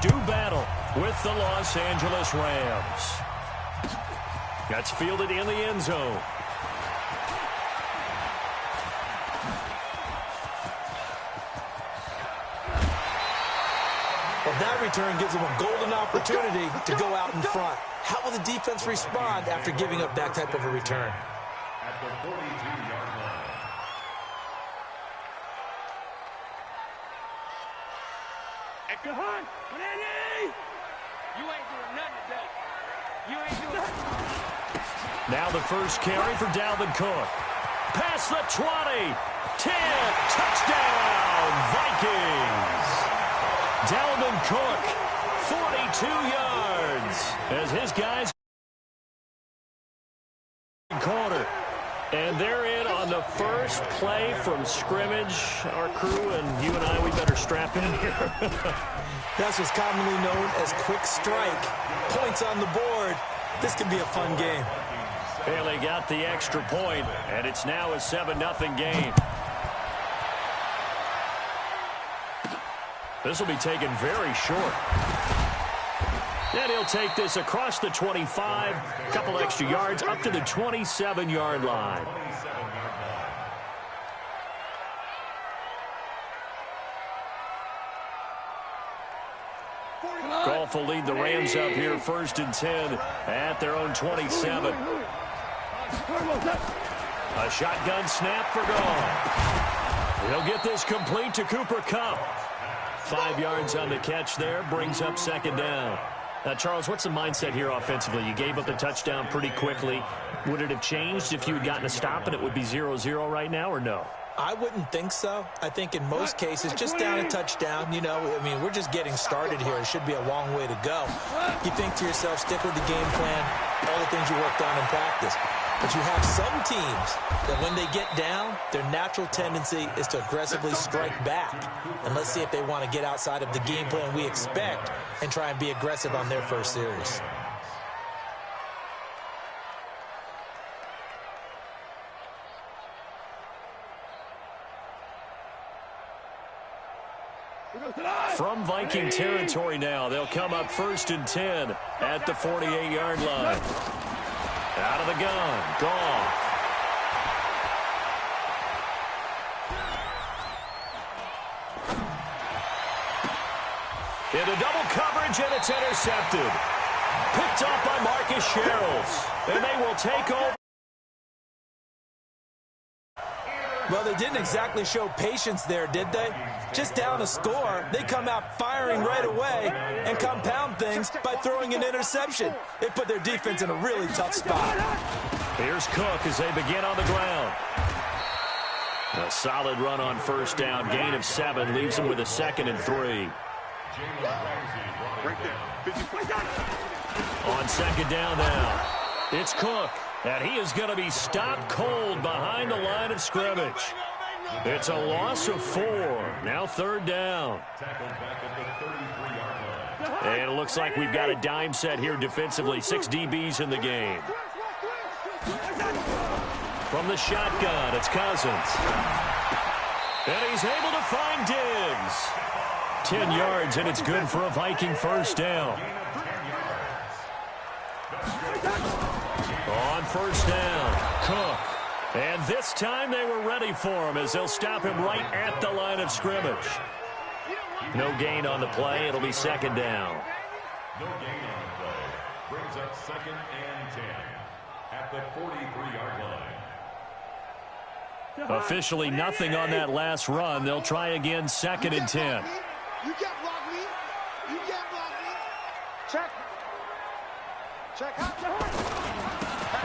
do battle with the Los Angeles Rams. That's fielded in the end zone. Well, that return gives them a golden opportunity to go out in front. How will the defense respond after giving up that type of a return? At the 42-yard line. Extra hard. You ain't doing nothing today. You ain't doing nothing. Now the first carry for Dalvin Cook. Past the 20. 10. Touchdown, Vikings. Dalvin Cook, 42 yards, as his guys corner. And they're in on the first play from scrimmage. Our crew and you and I, we better strap in here. That's what's commonly known as quick strike. Points on the board. This could be a fun game. Bailey got the extra point, and it's now a 7-0 game. This will be taken very short. And he'll take this across the 25, a couple extra yards, up to the 27-yard line. Goff will lead the Rams up here, 1st and 10 at their own 27. A shotgun snap for Goff. He'll get this complete to Cooper Kupp. 5 yards on the catch there, brings up 2nd down. Charles, what's the mindset here offensively? You gave up the touchdown pretty quickly. Would it have changed if you had gotten a stop and it would be 0-0 right now, or no? I wouldn't think so. I think in most cases, just down a touchdown, you know, I mean, we're just getting started here. It should be a long way to go. You think to yourself, stick with the game plan, all the things you worked on in practice. But you have some teams that when they get down, their natural tendency is to aggressively strike back. And let's see if they want to get outside of the game plan we expect and try and be aggressive on their first series. From Viking territory now, they'll come up 1st and 10 at the 48-yard line. Out of the gun, Goff. Into double coverage, and it's intercepted. Picked up by Marcus Sherrills, and they will take over. Well, they didn't exactly show patience there, did they? Just down a score, they come out firing right away and compound things by throwing an interception. They put their defense in a really tough spot. Here's Cook as they begin on the ground. A solid run on 1st down. Gain of 7 leaves them with a 2nd and 3. On 2nd down now, it's Cook. And he is going to be stopped cold behind the line of scrimmage. It's a loss of 4. Now 3rd down. And it looks like we've got a dime set here defensively. 6 DBs in the game. From the shotgun, it's Cousins. And he's able to find Diggs. 10 yards, and it's good for a Viking 1st down. On 1st down, Cook. And this time they were ready for him as they'll stop him right at the line of scrimmage. No gain on the play. It'll be 2nd down. No gain on the play. Brings up 2nd and 10 at the 43-yard line. Officially nothing on that last run. They'll try again, 2nd and 10. You can't block me. You can't block me. Check. Check out the horse.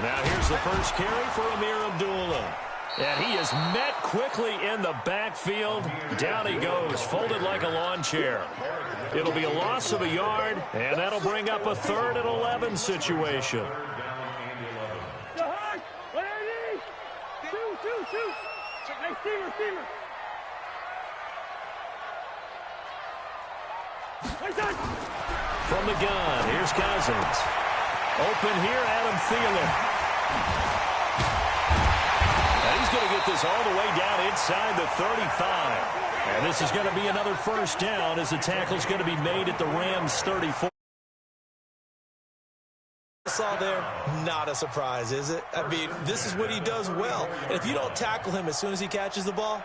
Now here's the first carry for Amir Abdullah. And he is met quickly in the backfield. Down he goes, folded like a lawn chair. It'll be a loss of a yard, and that'll bring up a 3rd and 11 situation. From the gun, here's Cousins. Open here, Adam Thielen. And he's going to get this all the way down inside the 35. And this is going to be another first down as the tackle's going to be made at the Rams' 34. Saw there, not a surprise, is it? I mean, this is what he does well. And if you don't tackle him as soon as he catches the ball,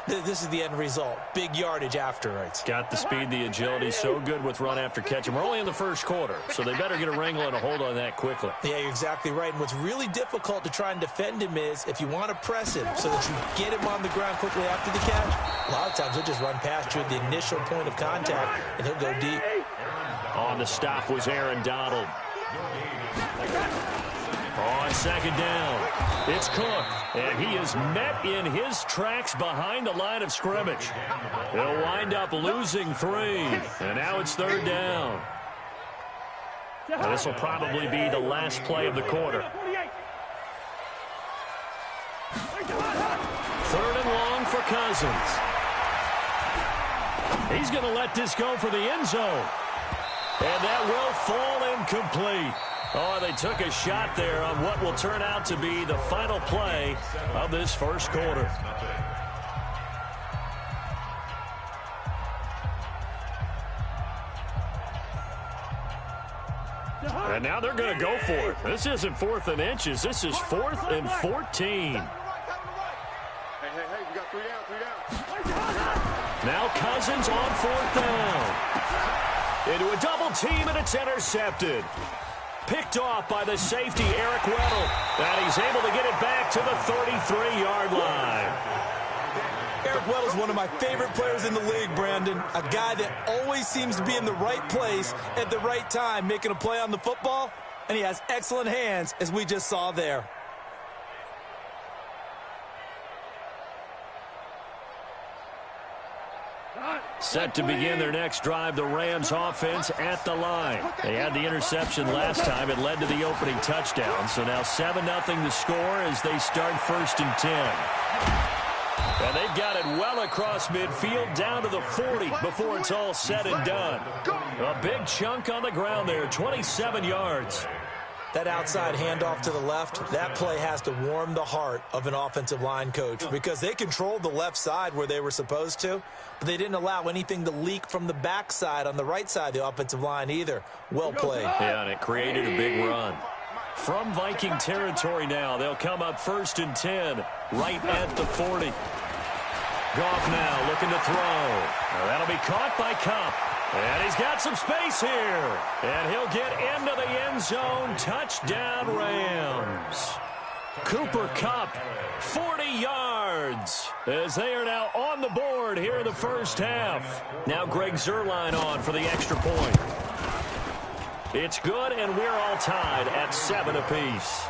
this is the end result. Big yardage afterwards. Got the speed, the agility, so good with run after catch. And we're only in the first quarter, so they better get a wrangle and a hold on that quickly. Yeah, you're exactly right. And what's really difficult to try and defend him is if you want to press him so that you get him on the ground quickly after the catch, a lot of times he'll just run past you at the initial point of contact, and he'll go deep. On the stop was Aaron Donald. On second down, it's Cook, and he is met in his tracks behind the line of scrimmage. He'll wind up losing 3, and now it's third down. Now this will probably be the last play of the quarter. Third and long for Cousins. He's going to let this go for the end zone. And that will fall incomplete. Oh, they took a shot there on what will turn out to be the final play of this first quarter. And now they're going to go for it. This isn't 4th and inches. This is 4th and 14. Hey, we got 3 down. Now Cousins on 4th down. Into a double team, and it's intercepted. Picked off by the safety, Eric Weddle. And he's able to get it back to the 33-yard line. Eric Weddle's one of my favorite players in the league, Brandon. A guy that always seems to be in the right place at the right time, making a play on the football. And he has excellent hands, as we just saw there. Set to begin their next drive, the Rams offense at the line. They had the interception last time. It led to the opening touchdown. So now 7-0 to score as they start 1st and 10. And they've got it well across midfield down to the 40 before it's all said and done. A big chunk on the ground there, 27 yards. That outside handoff to the left, that play has to warm the heart of an offensive line coach because they controlled the left side where they were supposed to, but they didn't allow anything to leak from the backside on the right side of the offensive line either. Well played. Yeah, and it created a big run. From Viking territory now, they'll come up 1st and 10, right at the 40. Goff now looking to throw. Now that'll be caught by Kupp. And he's got some space here. And he'll get into the end zone. Touchdown, Rams. Cooper Kupp, 40 yards, as they are now on the board here in the first half. Now Greg Zuerlein on for the extra point. It's good, and we're all tied at 7 apiece.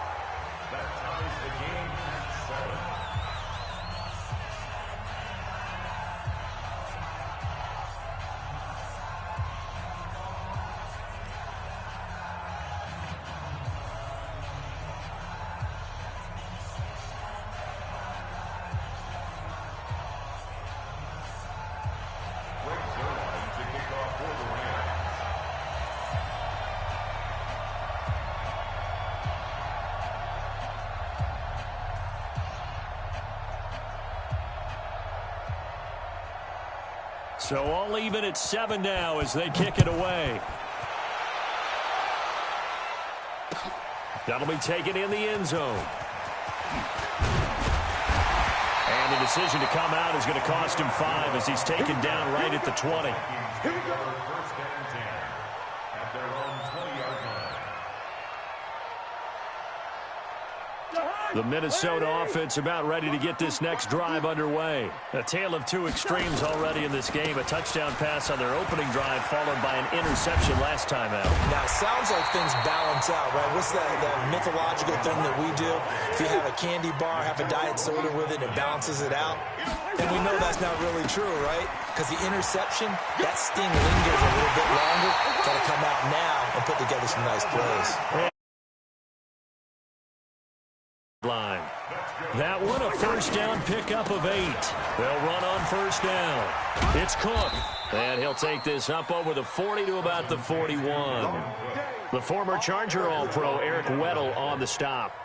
So all even at 7 now as they kick it away. That'll be taken in the end zone. And the decision to come out is going to cost him 5 as he's taken down right at the 20. Here we go. 1st and 10 at their own 20-yard line. The Minnesota offense about ready to get this next drive underway. A tale of 2 extremes already in this game. A touchdown pass on their opening drive followed by an interception last time out. Now, it sounds like things balance out, right? What's that mythological thing that we do? If you have a candy bar, have a diet soda with it, it balances it out. And we know that's not really true, right? Because the interception, that sting lingers a little bit longer. Got to come out now and put together some nice plays. Line. That one a first down pickup of 8. They'll run on 1st down. It's Cook. And he'll take this up over the 40 to about the 41. The former Charger All-Pro Eric Weddle on the stop.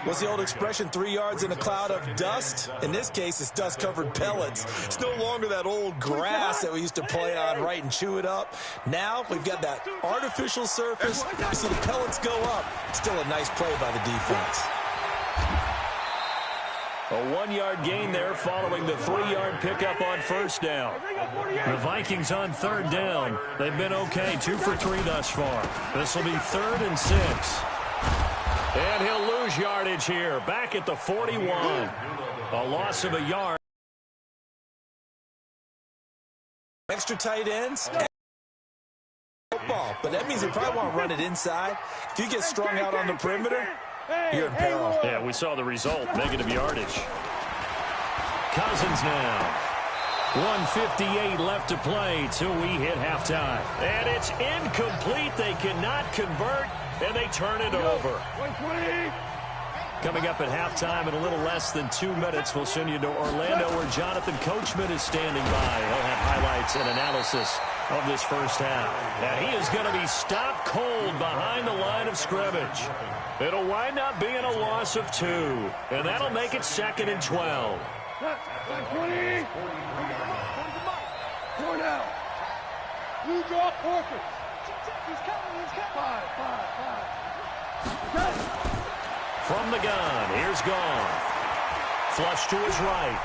What's the old expression, 3 yards in a cloud of dust? In this case, it's dust-covered pellets. It's no longer that old grass that we used to play on, right, and chew it up. Now we've got that artificial surface. You see the pellets go up. Still a nice play by the defense. A 1-yard gain there following the 3-yard pickup on first down. The Vikings on third down. They've been okay, 2 for 3 thus far. This will be 3rd and 6. And he'll lose yardage here, back at the 41. A loss of a yard. Extra tight ends. Football, but that means they probably want to run it inside. If you get strung out on the perimeter, you're in peril. Yeah, we saw the result, negative yardage. Cousins now. 1:58 left to play till we hit halftime. And it's incomplete. They cannot convert, and they turn it over. Coming up at halftime in a little less than 2 minutes, we'll send you to Orlando where Jonathan Coachman is standing by. He'll have highlights and analysis of this first half. And he is going to be stopped cold behind the line of scrimmage. It'll wind up being a loss of 2, and that'll make it 2nd and 12. 20. 4 down. You draw portrait. He's coming. 5. From the gun, here's Goff. Flush to his right.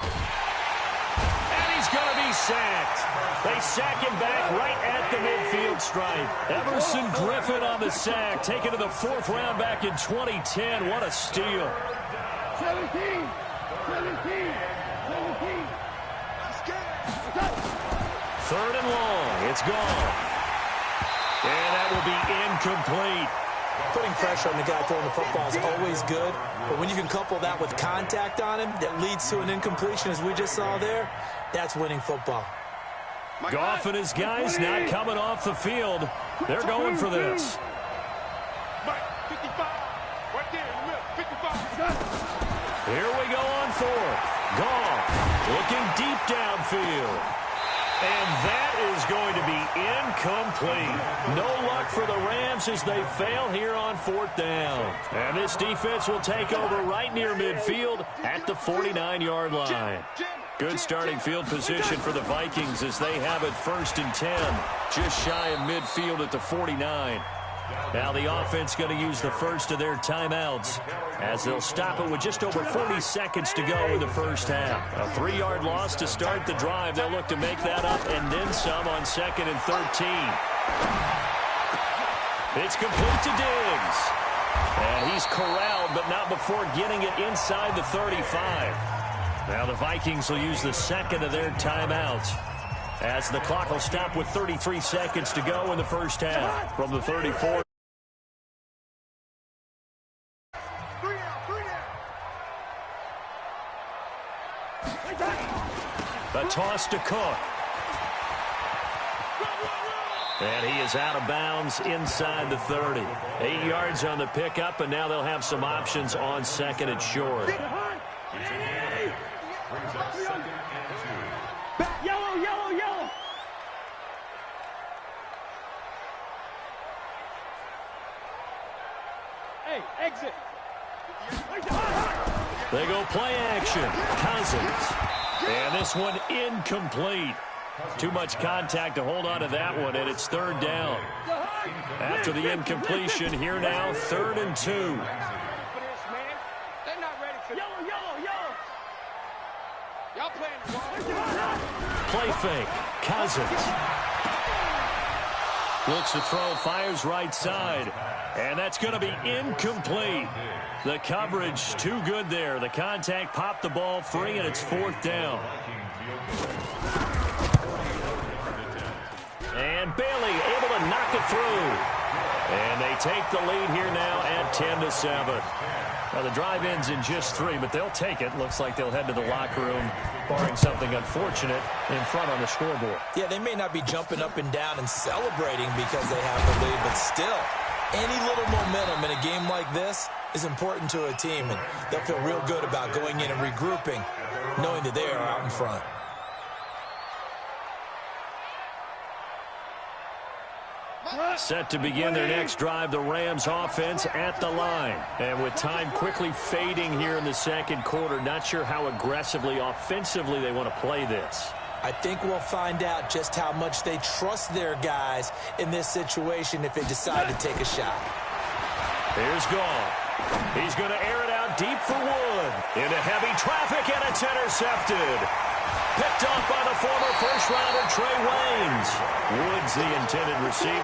And he's going to be sacked. They sack him back right at the midfield stripe. Everson Griffin on the sack, taken to the 4th round back in 2010. What a steal. 17. 3rd and long. It's gone. And that will be incomplete. Putting pressure on the guy throwing the football is always good, but when you can couple that with contact on him that leads to an incompletion, as we just saw there, that's winning football. Goff and his guys not coming off the field. They're going for this. 55. Right there in the middle. 55. Here we go on 4th. Goff looking deep downfield. And that is going to be incomplete. No luck for the Rams as they fail here on 4th down. And this defense will take over right near midfield at the 49-yard line. Good starting field position for the Vikings as they have it 1st and 10. Just shy of midfield at the 49. Now the offense going to use the first of their timeouts as they'll stop it with just over 40 seconds to go in the first half. A 3-yard loss to start the drive. They'll look to make that up and then some on 2nd and 13. It's complete to Diggs. And he's corralled, but not before getting it inside the 35. Now the Vikings will use the second of their timeouts as the clock will stop with 33 seconds to go in the first half from the 34. A toss to Cook. And he is out of bounds inside the 30. 8 yards on the pickup, and now they'll have some options on 2nd and short. Yellow. Hey, exit. They go play action. Cousins. And this one incomplete. Too much contact to hold on to that one, and it's 3rd down. After the incompletion, here now, 3rd and 2. They're not ready for yellow. Y'all playing the ball. Play fake. Cousins. Looks to throw, fires right side. And that's going to be incomplete. The coverage too good there. The contact popped the ball free, and it's 4th down. And Bailey able to knock it through. And they take the lead here now at 10-7. Now the drive ends in just 3, but they'll take it. Looks like they'll head to the locker room, barring something unfortunate in front on the scoreboard. Yeah, they may not be jumping up and down and celebrating because they have the lead, but still, any little momentum in a game like this is important to a team, and they'll feel real good about going in and regrouping, knowing that they are out in front. Set to begin their next drive, the Rams offense at the line. And with time quickly fading here in the second quarter, not sure how aggressively, offensively they want to play this. I think we'll find out just how much they trust their guys in this situation if they decide to take a shot. Here's Goff. He's going to air it out deep for Wood. Into heavy traffic, and it's intercepted. Picked off by the former first-rounder Trey Waynes. Wood's the intended receiver.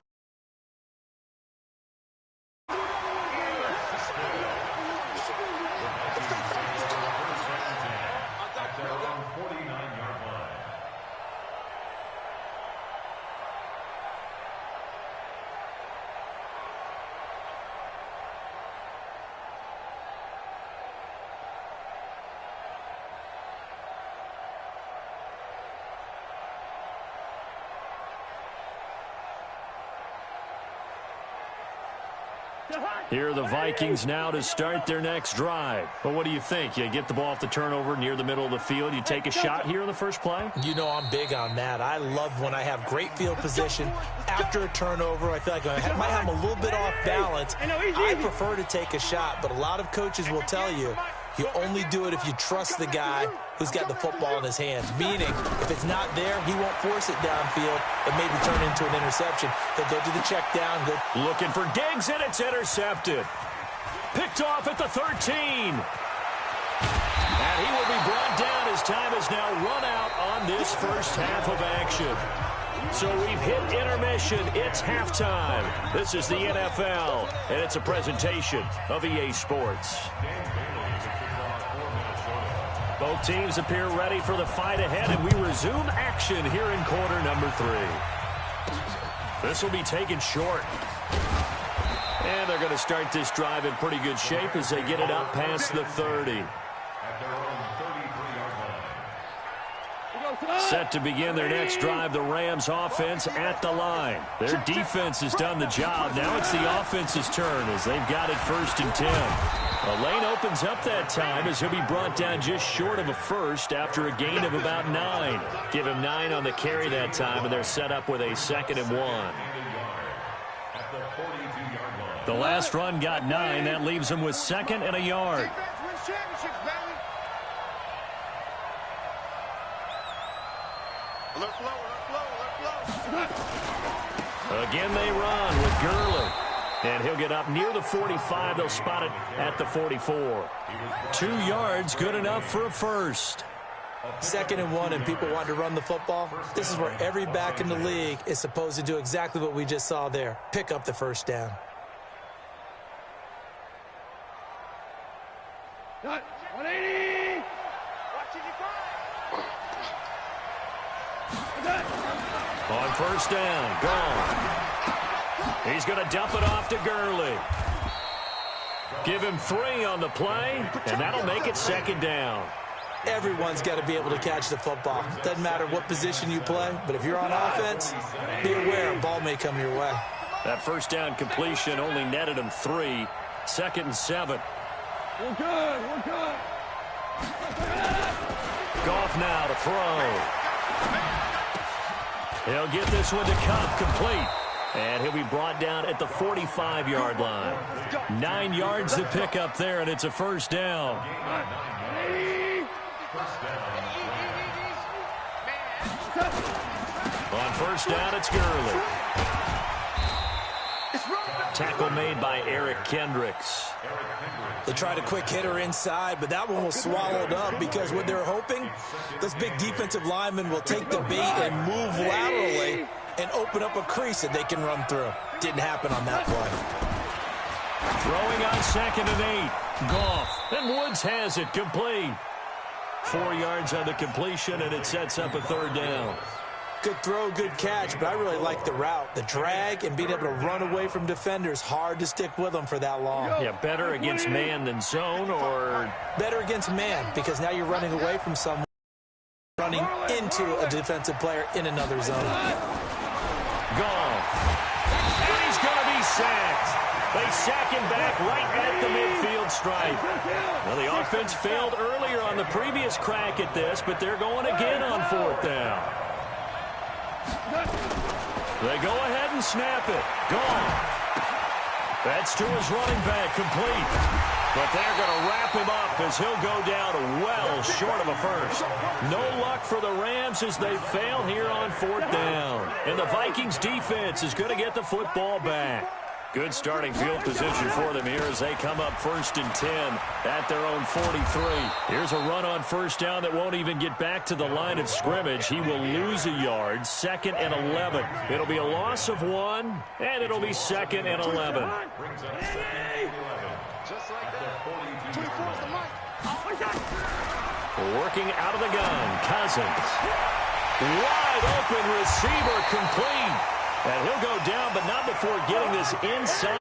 Here are the Vikings now to start their next drive. Well, what do you think? You get the ball off the turnover near the middle of the field. You take a shot here in the first play? You know I'm big on that. I love when I have great field position. After a turnover, I feel like I might have a little bit off balance. I prefer to take a shot, but a lot of coaches will tell you only do it if you trust the guy who's got the football in his hands. Meaning, if it's not there, he won't force it downfield and maybe turn into an interception. He'll go to the check down. Looking for Diggs, and it's intercepted. Picked off at the 13. And he will be brought down. His time is now run out on this first half of action. So we've hit intermission. It's halftime. This is the NFL, and it's a presentation of EA Sports. Both teams appear ready for the fight ahead, and we resume action here in quarter number 3. This will be taken short. And they're going to start this drive in pretty good shape as they get it up past the 30. Set to begin their next drive, the Rams offense at the line. Their defense has done the job. Now it's the offense's turn as they've got it 1st and 10. A lane opens up that time as he'll be brought down just short of a first after a gain of about 9. Give him 9 on the carry that time, and they're set up with a 2nd and 1. The last run got 9. That leaves him with 2nd and a yard. Again they run with Gurley. And he'll get up near the 45. They'll spot it at the 44. 2 yards, good enough for a first. 2nd and 1, and people want to run the football. This is where every back in the league is supposed to do exactly what we just saw there. Pick up the first down. Got 180. On first down, gone. He's going to dump it off to Gurley. Give him 3 on the play, and that'll make it 2nd down. Everyone's got to be able to catch the football. Doesn't matter what position you play, but if you're on offense, be aware a ball may come your way. That first down completion only netted him 3. 2nd and 7. We're good. We're good. Goff now to throw. He'll get this one to Cup, complete. And he'll be brought down at the 45-yard line. 9 yards to pick up there, and it's a first down. On first down, it's Gurley. Tackle made by Eric Kendricks. They tried a quick hitter inside, but that one was swallowed up because what they're hoping, those big defensive linemen will take the bait and move laterally and open up a crease that they can run through. Didn't happen on that play. Throwing on 2nd and 8. Goff. And Woods has it complete. 4 yards on the completion, and it sets up a 3rd down. Good throw, good catch, but I really like the route. The drag and being able to run away from defenders, hard to stick with them for that long. Yeah, better against man than zone, or? Better against man, because now you're running away from someone, running into a defensive player in another zone. Goff. And he's going to be sacked. They sack him back right at the midfield stripe. Well, the offense failed earlier on the previous crack at this, but they're going again on 4th down. They go ahead and snap it. Gone. That's to his running back, complete. But they're going to wrap him up as he'll go down well short of a first. No luck for the Rams as they fail here on 4th down. And the Vikings defense is going to get the football back. Good starting field position for them here as they come up 1st and 10 at their own 43. Here's a run on 1st down that won't even get back to the line of scrimmage. He will lose a yard. 2nd and 11. It'll be a loss of 1, and it'll be 2nd and 11. Working out of the gun, Cousins. Wide open receiver, complete. And he'll go down, but not before getting this inside.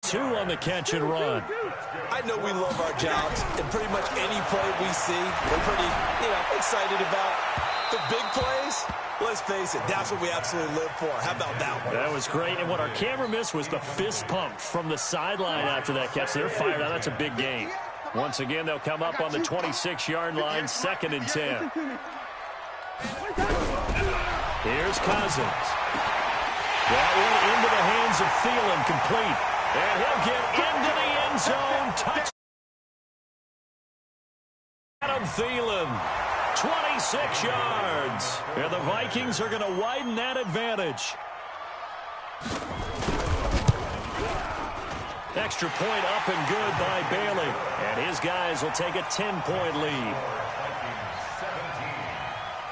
2 on the catch and run. I know we love our jobs, and pretty much any play we see, we're pretty, excited about. The big plays, let's face it, that's what we absolutely live for. How about that one? That was great, and what our camera missed was the fist pump from the sideline after that catch. They're fired out. That's a big gain. Once again, they'll come up on the 26-yard line, 2nd and 10. Here's Cousins. That one into the hands of Thielen, complete. And he'll get into the end zone. Touch. Adam Thielen, 26 yards. And the Vikings are going to widen that advantage. Extra point up and good by Bailey. And his guys will take a 10-point lead.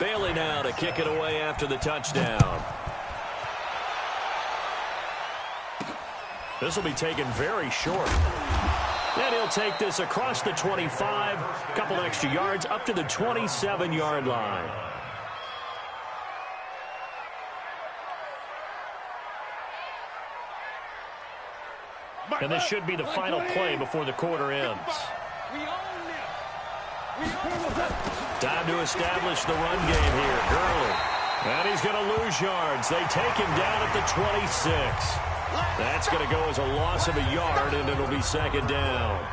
Bailey now to kick it away after the touchdown. This will be taken very short. And he'll take this across the 25, a couple extra yards up to the 27-yard line. And this should be the final play before the quarter ends. Time to establish the run game here. Gurley. And he's going to lose yards. They take him down at the 26. That's going to go as a loss of a yard, and it'll be 2nd down.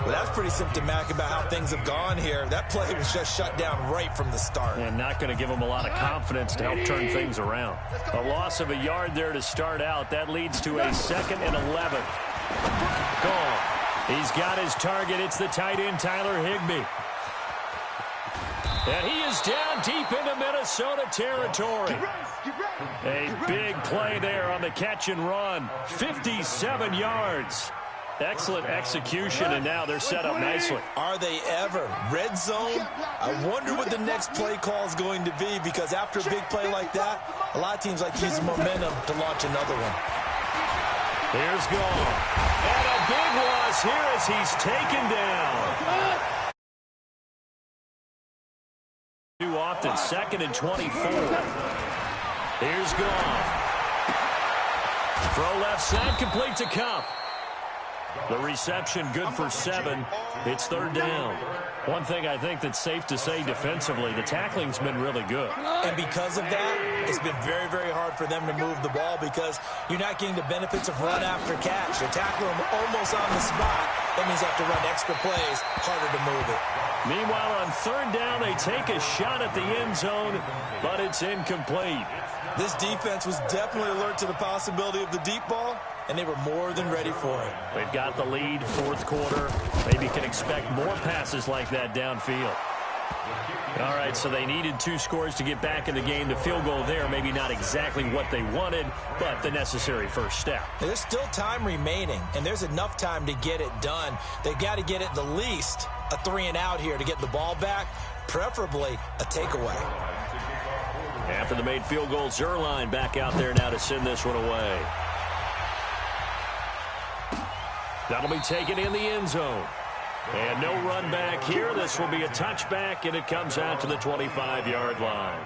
Well, that's pretty symptomatic about how things have gone here. That play was just shut down right from the start. And not going to give him a lot of confidence to help turn things around. A loss of a yard there to start out. That leads to a 2nd and 11. Gone. He's got his target. It's the tight end, Tyler Higbee. And he is down deep into Minnesota territory. A big play there on the catch and run. 57 yards. Excellent execution, and now they're set up nicely. Are they ever? Red zone? I wonder what the next play call is going to be, because after a big play like that, a lot of teams like to use momentum to launch another one. Here's Gall. And a big loss here as he's taken down. Too often, 2nd and 24. Here's Goff. Throw left side, complete to Kupp. The reception good for 7. It's 3rd down. One thing I think that's safe to say defensively, the tackling's been really good. And because of that, it's been very, very hard for them to move the ball because you're not getting the benefits of run after catch. You're tackling them almost on the spot. That means you have to run extra plays, harder to move it. Meanwhile, on 3rd down, they take a shot at the end zone, but it's incomplete. This defense was definitely alert to the possibility of the deep ball, and they were more than ready for it. They've got the lead, 4th quarter. Maybe can expect more passes like that downfield. All right, so they needed 2 scores to get back in the game. The field goal there, maybe not exactly what they wanted, but the necessary first step. There's still time remaining, and there's enough time to get it done. They've got to get at the least a 3-and-out here to get the ball back, preferably a takeaway. After the made field goal, Zerline back out there now to send this one away. That'll be taken in the end zone. And no run back here. This will be a touchback, and it comes out to the 25-yard line.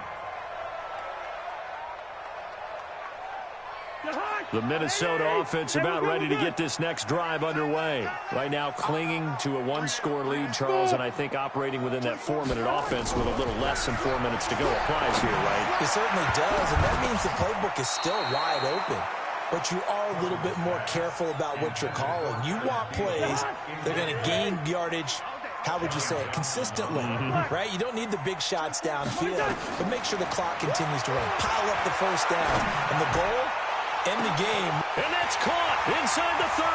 The Minnesota offense about ready to get this next drive underway. Right now clinging to a 1-score lead, Charles, and I think operating within that 4-minute offense with a little less than 4 minutes to go applies here, right? It certainly does, and that means the playbook is still wide open. But you are a little bit more careful about what you're calling. You want plays that are going to gain yardage how would you say it, consistently, right? You don't need the big shots downfield, but make sure the clock continues to run. Pile up the first down. And the goal, end the game. And that's caught inside the 30.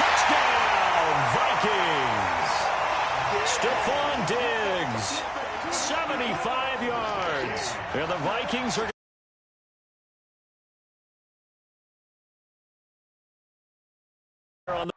Touchdown, Vikings. Stephon Diggs, 75 yards. And the Vikings are on the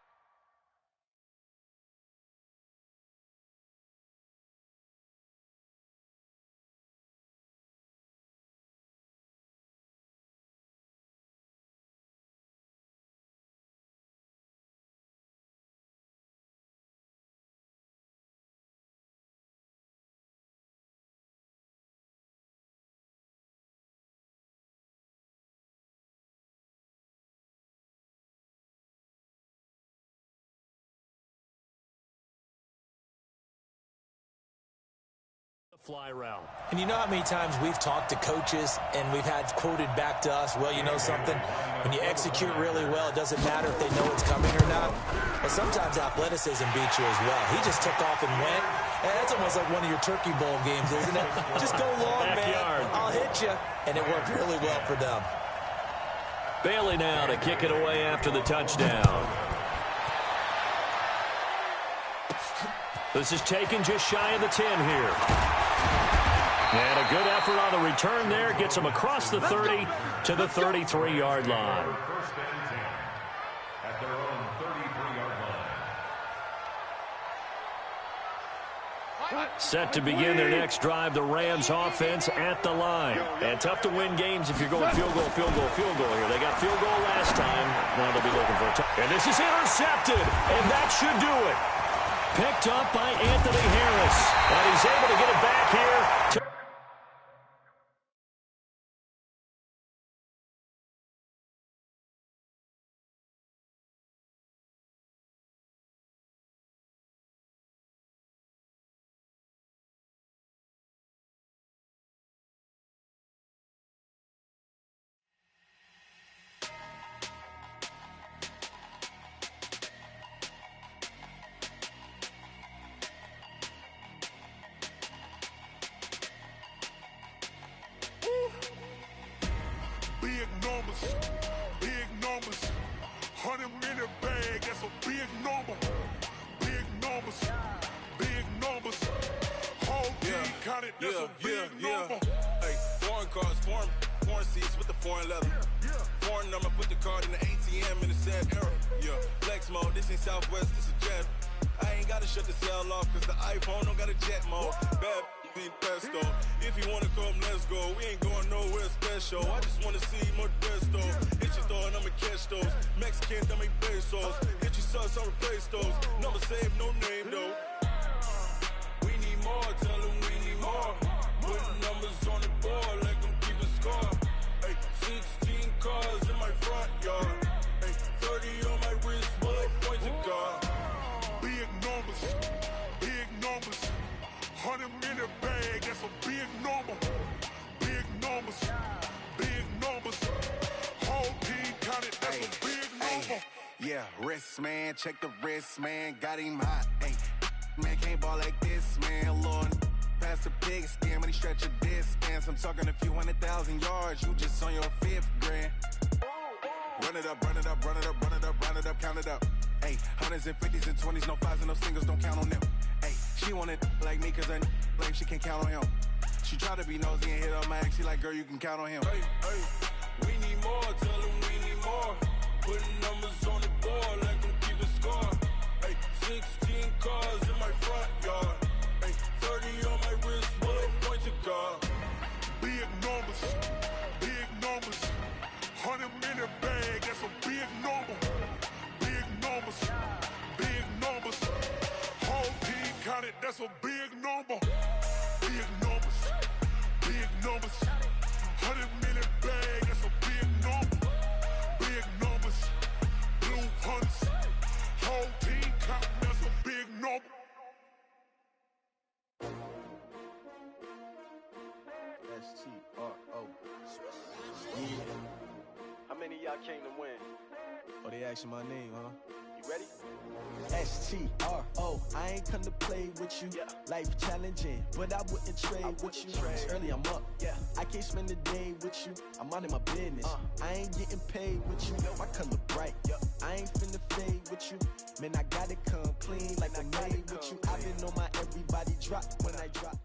fly route. And you know how many times we've talked to coaches and we've had quoted back to us, well, you know something, when you execute really well, it doesn't matter if they know it's coming or not. But sometimes athleticism beats you as well. He just took off and went. And that's almost like one of your Turkey Bowl games, isn't it? Just go long, Backyard. man. I'll hit you. And it worked really well for them. Bailey now to kick it away after the touchdown. This is taken just shy of the 10 here. And a good effort on the return there. Gets him across the 30 to the 33-yard line. First and 10 at their own 33-yard line. Set to begin their next drive, the Rams offense at the line. And tough to win games if you're going field goal, field goal, field goal here. They got field goal last time. Now they'll be looking for a touchdown. And this is intercepted, and that should do it. Picked up by Anthony Harris. And he's able to get it back here to Big numbers, 100-minute bag, that's a big number. Big numbers, whole team counted, that's a big number. Hey, foreign cars, foreign seats with the foreign leather. Foreign number, put the card in the ATM in the sad era. Yeah, flex mode, this ain't Southwest, this is Jet. I ain't gotta shut the cell off, cause the iPhone don't got a jet mode. Bad be pesto. If you wanna come, let's go. We ain't going nowhere special. I just wanna see more Modesto. Hit your throw and I'ma catch those. Mexican, dummy pesos. Hit your sauce, I'll replace those. Number save, no name though. We need more, tell them we need more. Putting numbers on the board, like them keep a score. Hey, 16 cars in my front yard. Hey, 30 on my wrist, bullet point to God. Big numbers, 100-minute bag, that's a big number. Big numbers, whole team counted, that's a big number. Yeah, wrist man, check the wrist man, got him hot. Hey, man can't ball like this, man. Lord, past the big scam, when he stretch a distance. I'm talking a few 100,000 yards, you just on your 5th grand. Run it up, count it up. Hey, hundreds and 50s and 20s, no 5s and no singles, don't count on them. Hey, she want it like me, cause I like she can count on him. She try to be nosy and hit up my ex, she like, girl, you can count on him. Hey, we need more, tell them we need more. Putting numbers on the board, like them keep a score. Hey, 16 cars in my front yard. Hey, 30 on my wrist, bullet point to God. Big numbers, 100-minute bag, that's a big number. Big numbers, whole team counted, that's a big number. Big numbers, 100-minute bag, that's a big number. Big numbers, blue hunts, whole team counted, that's a big number. S-T-R-O. Yeah. How many of y'all came to win? Oh, they asking my name, huh? You Ready? STRO, I ain't come to play with you. Life challenging, but I wouldn't trade with you. It's early, I'm up. I can't spend the day with you. I'm minding my business. I ain't getting paid with you. My color bright. I ain't finna fade with you. Man, I gotta come clean like I'm made with you. I've been on my everybody drop when I drop.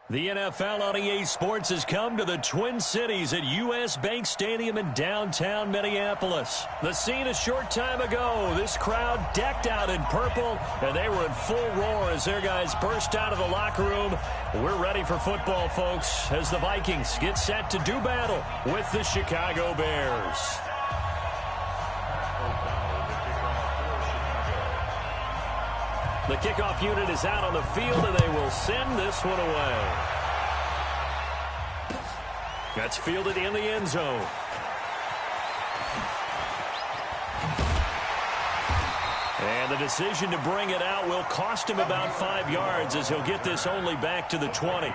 The NFL on EA Sports has come to the Twin Cities at U.S. Bank Stadium in downtown Minneapolis. The scene a short time ago, this crowd decked out in purple, and they were in full roar as their guys burst out of the locker room. We're ready for football, folks, as the Vikings get set to do battle with the Chicago Bears. The kickoff unit is out on the field, and they will send this one away. That's fielded in the end zone. And the decision to bring it out will cost him about 5 yards as he'll get this only back to the 20.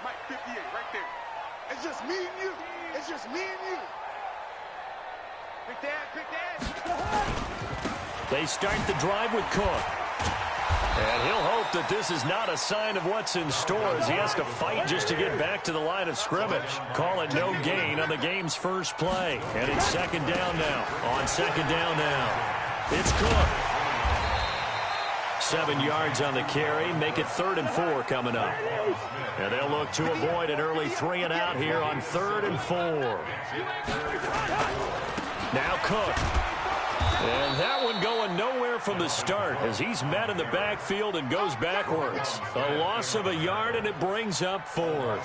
Mike 58 right there. It's just me and you. It's just me and you. Pick that. They start the drive with Cook. And he'll hope that this is not a sign of what's in store as he has to fight just to get back to the line of scrimmage. Call it no gain on the game's first play. And it's second down now. On second down now, it's Cook. 7 yards on the carry. Make it 3rd and 4 coming up. And they'll look to avoid an early 3 and out here on 3rd and 4. Now Cook. And that one going nowhere from the start as he's met in the backfield and goes backwards. A loss of a yard, and it brings up 4th.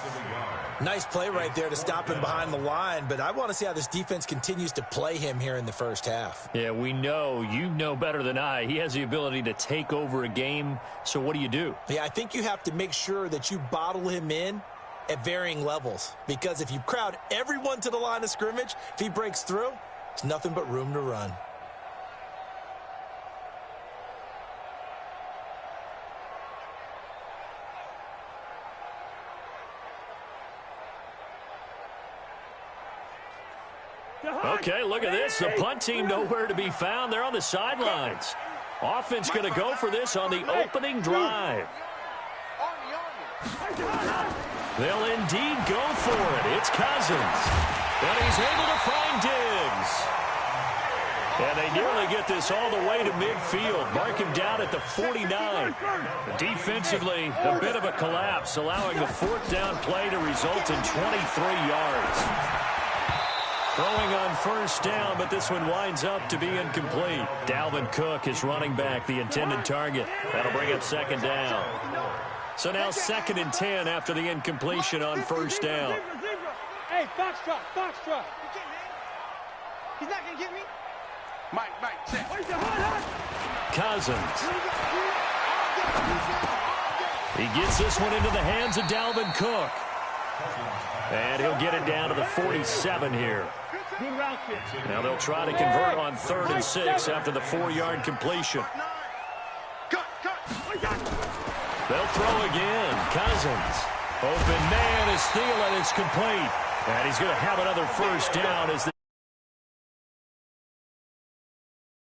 Nice play right there to stop him behind the line, but I want to see how this defense continues to play him here in the first half. Yeah, we know. You know better than I. He has the ability to take over a game, so what do? Yeah, I think you have to make sure that you bottle him in at varying levels, because if you crowd everyone to the line of scrimmage, if he breaks through, it's nothing but room to run. Okay, look at this. The punt team nowhere to be found. They're on the sidelines. Offense going to go for this on the opening drive. They'll indeed go for it. It's Cousins. And he's able to find Diggs. And they nearly get this all the way to midfield. Mark him down at the 49. Defensively, a bit of a collapse, allowing the 4th down play to result in 23 yards. Throwing on 1st down, but this one winds up to be incomplete. Dalvin Cook is running back, the intended target. That'll bring up 2nd down. So now 2nd and 10 after the incompletion on 1st down. Hey, Foxtrot. He's not going to get me. Mike, check. Cousins. He gets this one into the hands of Dalvin Cook. And he'll get it down to the 47 here. Now they'll try to convert on 3rd and 6 after the 4-yard completion. They'll throw again. Cousins. Open man is Thielen. It's complete. And he's going to have another 1st down as the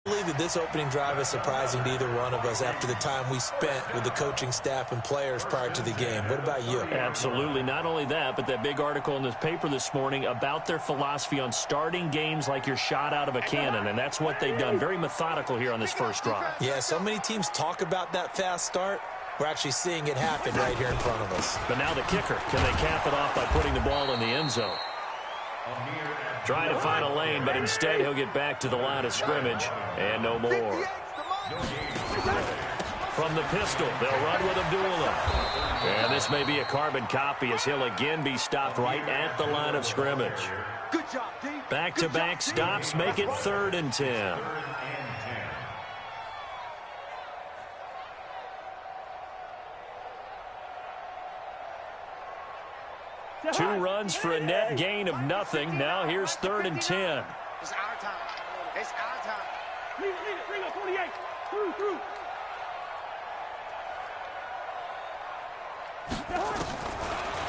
I believe that this opening drive is surprising to either one of us after the time we spent with the coaching staff and players prior to the game. What about you? Absolutely. Not only that, but that big article in this paper this morning about their philosophy on starting games like you're shot out of a cannon, and that's what they've done. Very methodical here on this first drive. Yeah, so many teams talk about that fast start. We're actually seeing it happen right here in front of us. But now the kicker. Can they cap it off by putting the ball in the end zone? Trying to find a lane, but instead he'll get back to the line of scrimmage and no more. From the pistol, they'll run with Abdullah. And this may be a carbon copy as he'll again be stopped right at the line of scrimmage. Back-to-back stops make it 3rd and 10. Two runs for a net gain of nothing. Now here's 3rd and 10. It's our time. Bring up 48. Through.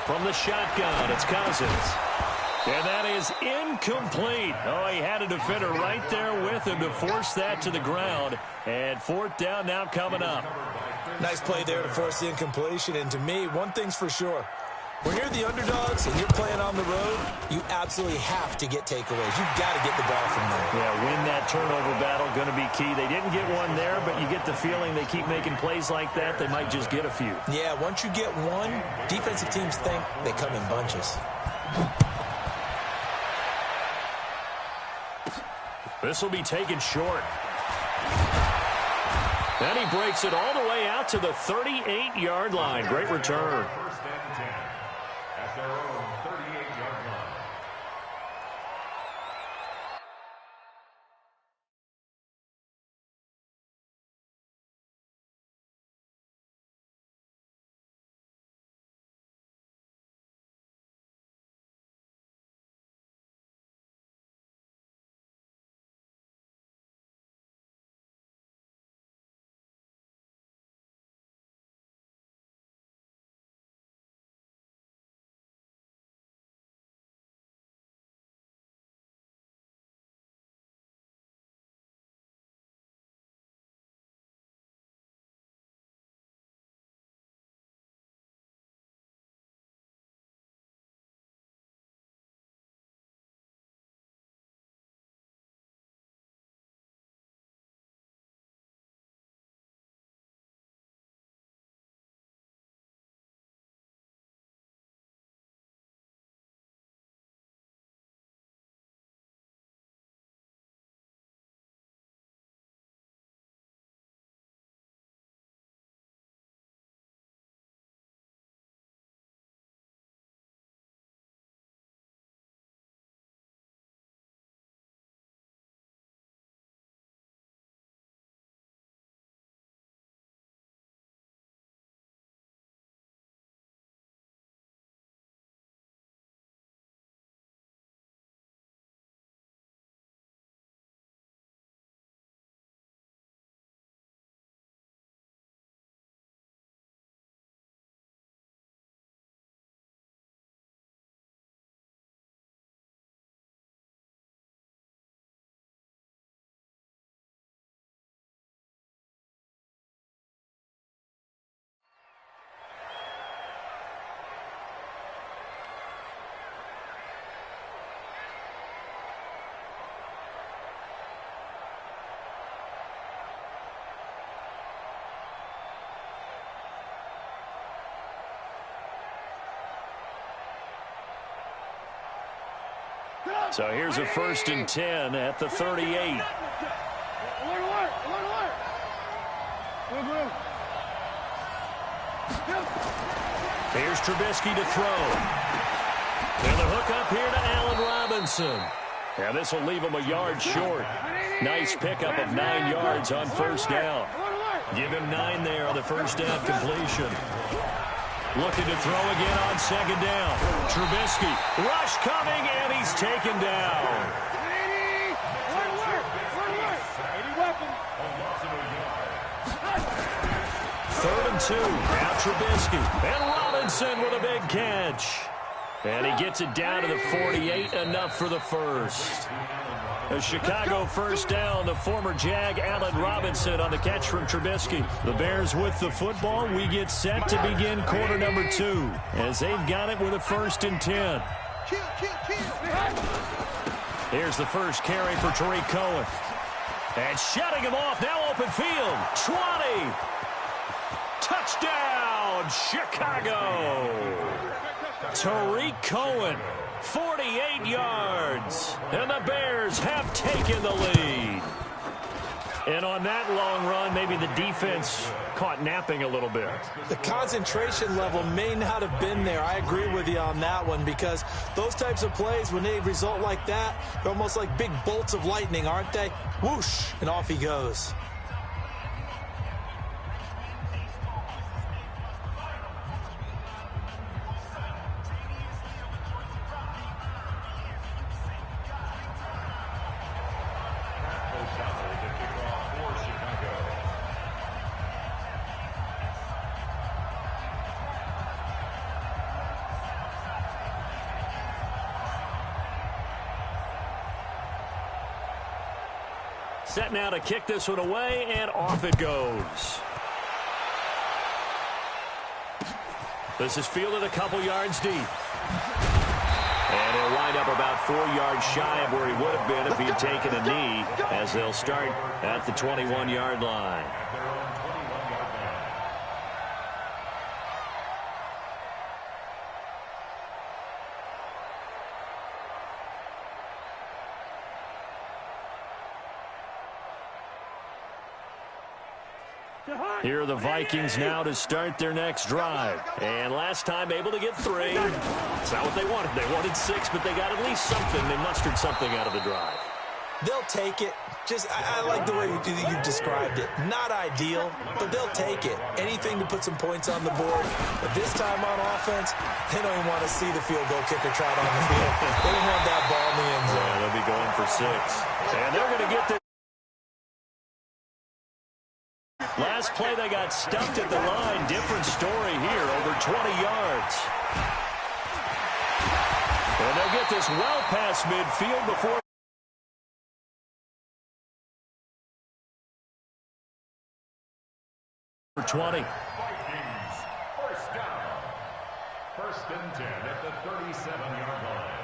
From the shotgun, it's Cousins. And that is incomplete. Oh, he had a defender right there with him to force that to the ground. And fourth down now coming up. Nice play there to force the incompletion. And to me, one thing's for sure. When you're the underdogs and you're playing on the road, you absolutely have to get takeaways. You've got to get the ball from there. Yeah, win that turnover battle, going to be key. They didn't get one there, but you get the feeling they keep making plays like that, they might just get a few. Yeah, once you get one, defensive teams think they come in bunches. This will be taken short. Then he breaks it all the way out to the 38-yard line. Great return. First and 10 at their own 38-yard line. So here's a 1st and 10 at the 38. Here's Trubisky to throw. And the hook up here to Allen Robinson. And this will leave him a yard short. Nice pickup of 9 yards on first down. Give him 9 there on the first down completion. Looking to throw again on second down. Trubisky, rush coming, and he's taken down. Third and 2. Now Trubisky. And Robinson with a big catch. And he gets it down to the 48, enough for the first. A Chicago first down, the former Jag Allen Robinson on the catch from Trubisky. The Bears with the football. We get set to begin quarter number 2 as they've got it with a 1st and 10. Here's the first carry for Tariq Cohen. And shutting him off, now open field. 20. Touchdown, Chicago. Tariq Cohen, 48 yards. And the Bears have taken the lead. And on that long run, maybe the defense caught napping a little bit. The concentration level may not have been there. I agree with you on that one, because those types of plays, when they result like that, they're almost like big bolts of lightning, aren't they? Whoosh, and off he goes. Set now to kick this one away, and off it goes. This is fielded a couple yards deep. And he'll wind up about 4 yards shy of where he would have been if he had taken a knee, as they'll start at the 21-yard line. Here are the Vikings now to start their next drive. And last time able to get 3. It's not what they wanted. They wanted 6, but they got at least something. They mustered something out of the drive. They'll take it. I like the way you've described it. Not ideal, but they'll take it. Anything to put some points on the board. But this time on offense, they don't even want to see the field goal kicker try it on the field. They don't want that ball in the end zone. Yeah, they'll be going for 6. And they're going to get this. Last play, they got stuffed at the line. Different story here, over 20 yards. And they'll get this well past midfield before. For 20. Vikings, first down. 1st and 10 at the 37-yard line.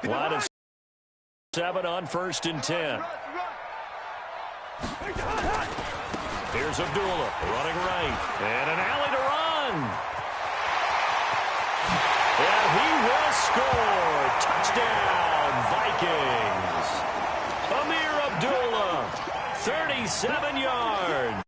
Line of 7 on 1st and 10. Here's Abdullah running right. And an alley to run. And he will score. Touchdown, Vikings. Amir Abdullah, 37 yards.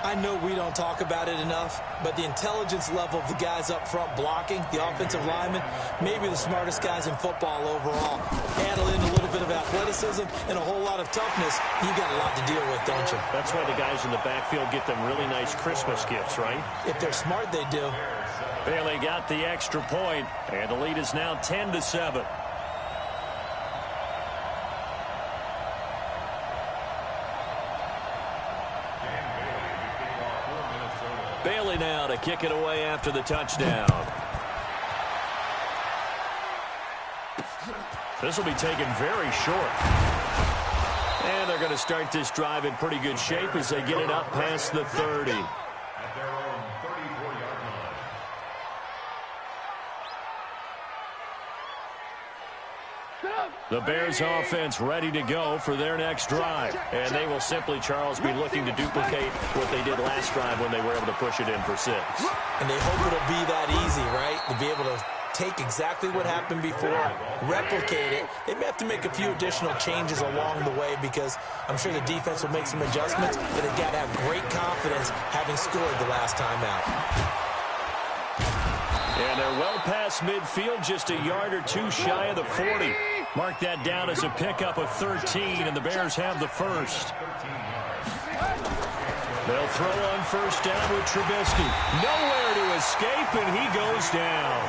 I know we don't talk about it enough, but the intelligence level of the guys up front blocking, the offensive linemen, maybe the smartest guys in football overall. Add in a little bit of athleticism and a whole lot of toughness, you got a lot to deal with, don't you? That's why the guys in the backfield get them really nice Christmas gifts, right? If they're smart, they do. Bailey got the extra point, and the lead is now 10-7. Bailey now to kick it away after the touchdown. This will be taken very short. And they're going to start this drive in pretty good shape as they get it up past the 30. At their own 34-yard line. The Bears offense ready to go for their next drive. And they will simply, Charles, be looking to duplicate what they did last drive when they were able to push it in for 6. And they hope it'll be that easy, right? To be able to take exactly what happened before, replicate it. They may have to make a few additional changes along the way because I'm sure the defense will make some adjustments, but they've got to have great confidence having scored the last time out. And they're well past midfield, just a yard or 2 shy of the 40. Mark that down as a pickup of 13, and the Bears have the first. They'll throw on 1st down with Trubisky. Nowhere to escape, and he goes down.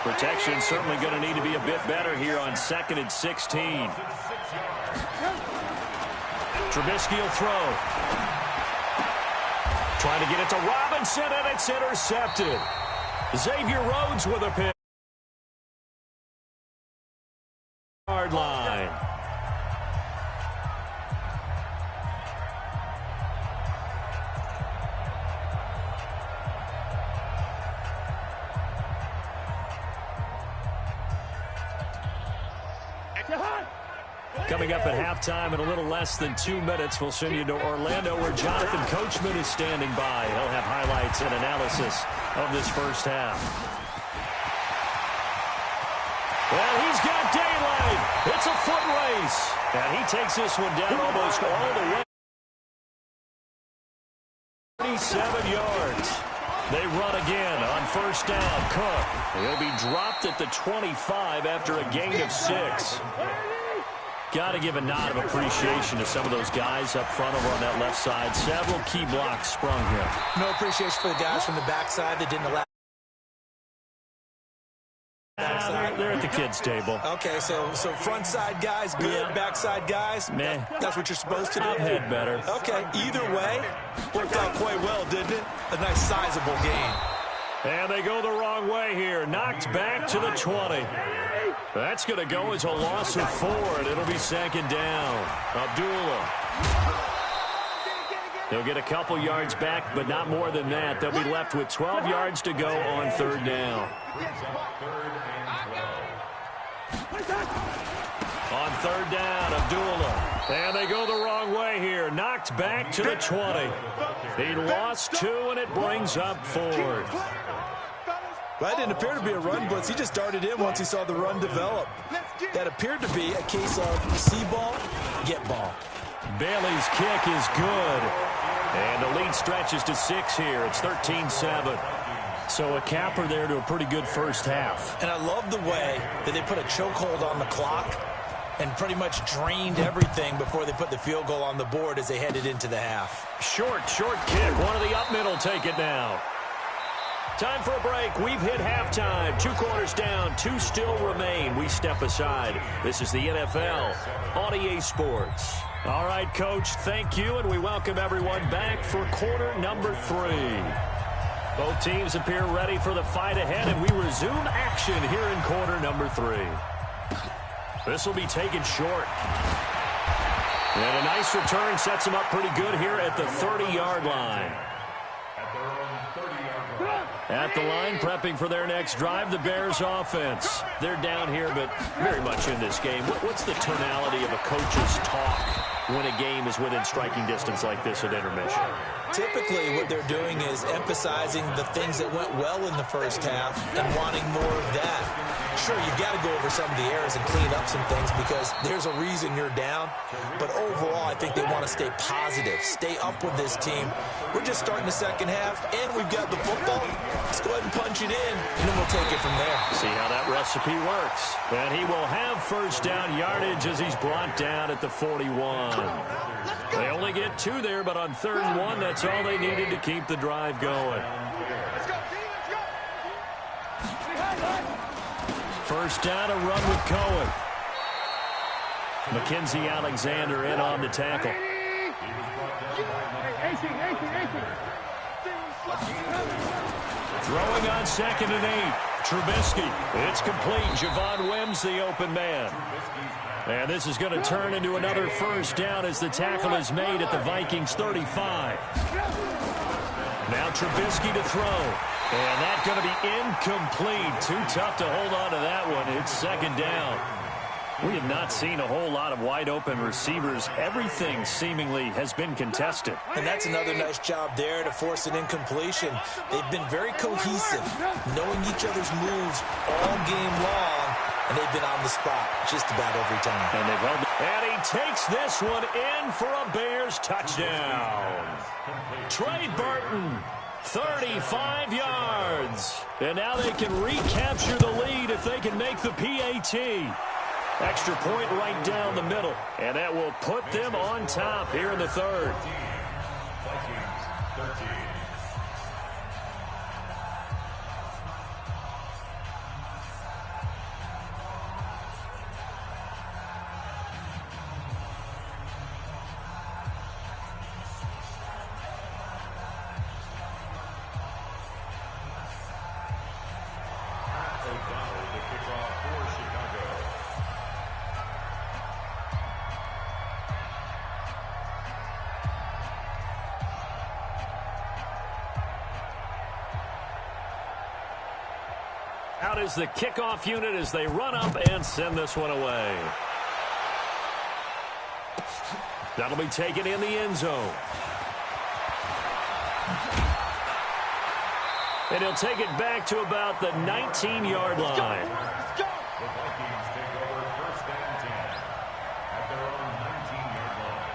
Protection certainly going to need to be a bit better here on 2nd and 16. Trubisky will throw. Trying to get it to Robinson, and it's intercepted. Xavier Rhodes with a pick. Yard line. Coming up at halftime in a little less than 2 minutes, we'll send you to Orlando where Jonathan Coachman is standing by. He'll have highlights and analysis of this first half. Well, he's got daylight. It's a foot race. And he takes this one down almost all the way. 37 yards. They run again on first down. Cook. He'll be dropped at the 25 after a gain of 6. Got to give a nod of appreciation to some of those guys up front over on that left side. Several key blocks sprung here. No appreciation for the guys from the backside that didn't allow. They're at the kids' table. Okay, so front side guys, good. Yeah. Backside guys, meh. That's what you're supposed to do. I've had better. Okay, either way, worked out quite well, didn't it? A nice sizable gain. And they go the wrong way here. Knocked back to the 20. That's going to go as a loss of 4, and it'll be second down. Abdullah. They'll get a couple yards back, but not more than that. They'll be left with 12 yards to go on third down. On third down, Abdullah. And they go the wrong way here. Knocked back to the 20. He lost 2, and it brings up 4th. Well, that didn't appear to be a run blitz. He just darted in once he saw the run develop. That appeared to be a case of see ball, get ball. Bailey's kick is good. And the lead stretches to 6 here. It's 13-7. So a capper there to a pretty good first half. And I love the way that they put a chokehold on the clock and pretty much drained everything before they put the field goal on the board as they headed into the half. Short kick. One of the up middle take it now. Time for a break. We've hit halftime. 2 quarters down. 2 still remain. We step aside. This is the NFL on EA Sports. All right, Coach, thank you, and we welcome everyone back for quarter number 3. Both teams appear ready for the fight ahead, and we resume action here in quarter number 3. This will be taken short. And a nice return sets them up pretty good here at the 30-yard line. At the line, prepping for their next drive, the Bears offense. They're down here, but very much in this game. What's the tonality of a coach's talk when a game is within striking distance like this at intermission? Typically, what they're doing is emphasizing the things that went well in the first half and wanting more of that. Sure, you've got to go over some of the errors and clean up some things because there's a reason you're down. But overall, I think they want to stay positive, stay up with this team. We're just starting the second half, and we've got the football. Let's go ahead and punch it in, and then we'll take it from there. See how that recipe works. And he will have first down yardage as he's brought down at the 41. They only get 2 there, but on 3rd and 1, that's all they needed to keep the drive going. First down, a run with Cohen. Mackenzie Alexander in on the tackle. Throwing on 2nd and 8. Trubisky. It's complete. Javon Wims, the open man. And this is going to turn into another first down as the tackle is made at the Vikings 35. Now Trubisky to throw. And that's going to be incomplete. Too tough to hold on to that one. It's 2nd down. We have not seen a whole lot of wide-open receivers. Everything seemingly has been contested. And that's another nice job there to force an incompletion. They've been very cohesive, knowing each other's moves all game long, and they've been on the spot just about every time. And they've held. And he takes this one in for a Bears touchdown. Trey Burton, 35 yards. And now they can recapture the lead if they can make the PAT. Extra point right down the middle. And that will put them on top here in the 3rd. Out is the kickoff unit as they run up and send this one away. That'll be taken in the end zone. And he'll take it back to about the 19-yard line. The Vikings take over 1st and 10 at their own 19-yard line.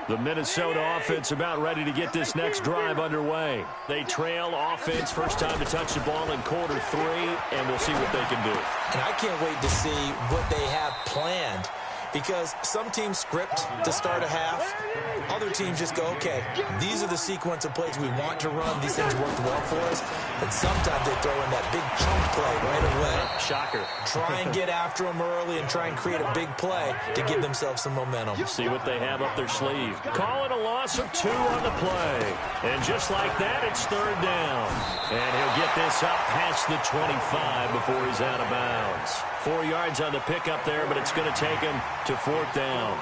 The Minnesota offense about ready to get this next drive underway. They trail offense, first time to touch the ball in quarter 3, and we'll see what they can do. And I can't wait to see what they have planned, because some teams script to start a half. Other teams just go, okay, these are the sequence of plays we want to run. These things worked well for us. And sometimes they throw in that big chunk play right away. Shocker. Try and get after them early and try and create a big play to give themselves some momentum. See what they have up their sleeve. Calling a loss of 2 on the play. And just like that, it's 3rd down. And he'll get this up past the 25 before he's out of bounds. 4 yards on the pickup there, but it's going to take him to 4th down.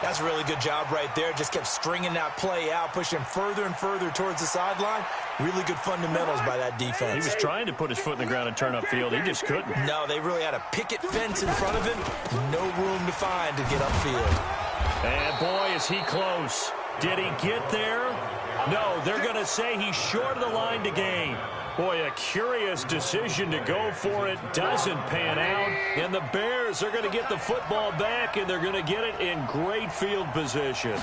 That's a really good job right there. Just kept stringing that play out, pushing further and further towards the sideline. Really good fundamentals by that defense. He was trying to put his foot in the ground and turn upfield. He just couldn't. No, they really had a picket fence in front of him. No room to find to get upfield. And boy, is he close. Did he get there? No, they're going to say he's short of the line to gain. Boy, a curious decision to go for it. Doesn't pan out. And the Bears are going to get the football back, and they're going to get it in great field position. On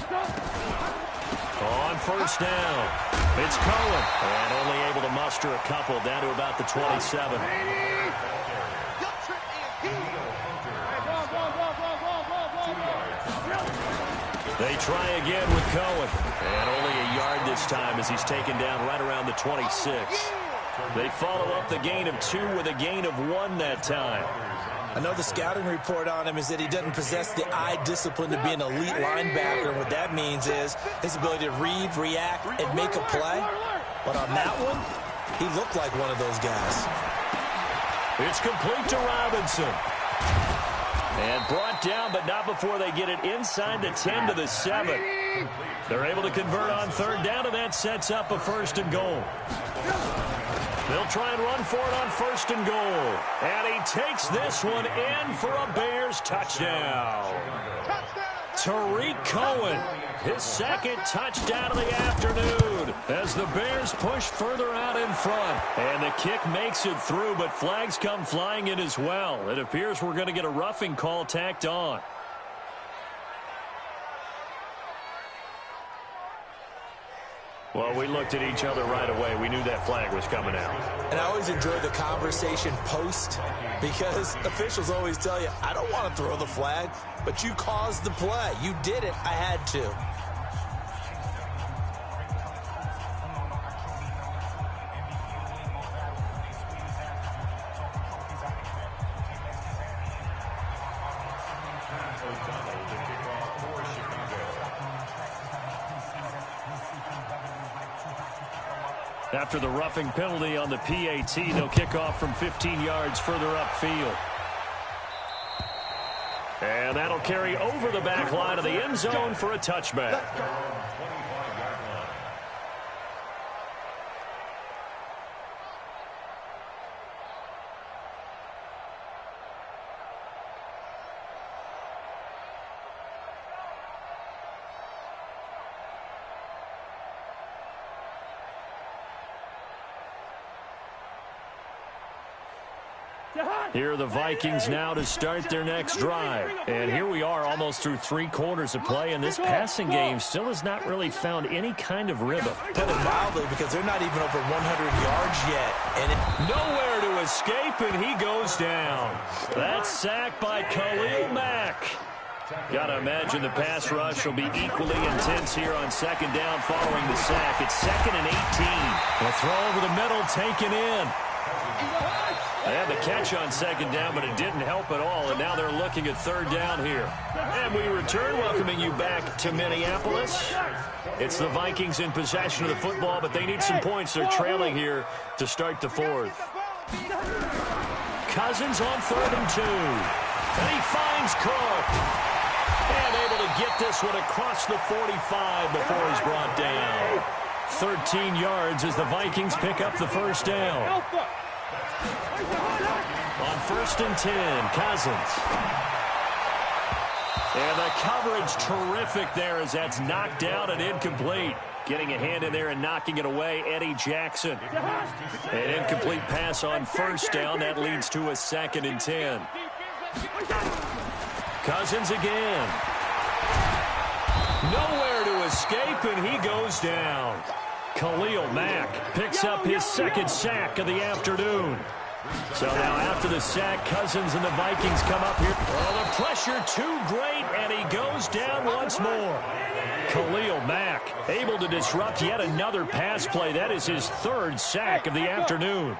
1st down, it's Cohen. And only able to muster a couple down to about the 27. They try again with Cohen. And only a yard this time as he's taken down right around the 26. They follow up the gain of 2 with a gain of 1 that time. I know the scouting report on him is that he doesn't possess the eye discipline to be an elite linebacker. And what that means is his ability to read, react, and make a play. But on that one, he looked like one of those guys. It's complete to Robinson. And brought down, but not before they get it inside the 10 to the 7. They're able to convert on 3rd down, and that sets up a 1st and goal. They'll try and run for it on 1st and goal. And he takes this one in for a Bears touchdown. Tariq Cohen, his 2nd touchdown of the afternoon as the Bears push further out in front. And the kick makes it through, but flags come flying in as well. It appears we're going to get a roughing call tacked on. Well, we looked at each other right away. We knew that flag was coming out. And I always enjoy the conversation post, because officials always tell you, I don't want to throw the flag, but you caused the play. You did it. I had to. After the roughing penalty on the PAT, they'll kick off from 15 yards further upfield. And that'll carry over the back line of the end zone for a touchback. Here are the Vikings now to start their next drive. And here we are almost through 3 quarters of play, and this passing game still has not really found any kind of rhythm. Put it mildly, because they're not even over 100 yards yet. And nowhere to escape, and he goes down. That's sacked by Khalil Mack. Got to imagine the pass rush will be equally intense here on 2nd down following the sack. It's 2nd and 18. A throw over the middle taken in. They had the catch on 2nd down, but it didn't help at all, and now they're looking at 3rd down here. And we return, welcoming you back to Minneapolis. It's the Vikings in possession of the football, but they need some points. They're trailing here to start the 4th. Cousins on 3rd and 2. And he finds Cook. And able to get this one across the 45 before he's brought down. 13 yards as the Vikings pick up the 1st down. On 1st and 10, Cousins. And the coverage terrific there as that's knocked down and incomplete. Getting a hand in there and knocking it away, Eddie Jackson. An incomplete pass on 1st down. That leads to a 2nd and 10. Cousins again. Nowhere to escape, and he goes down. Khalil Mack picks up his second sack of the afternoon. So now after the sack, Cousins and the Vikings come up here. Oh, the pressure too great, and he goes down once more. Khalil Mack able to disrupt yet another pass play. That is his third sack of the afternoon.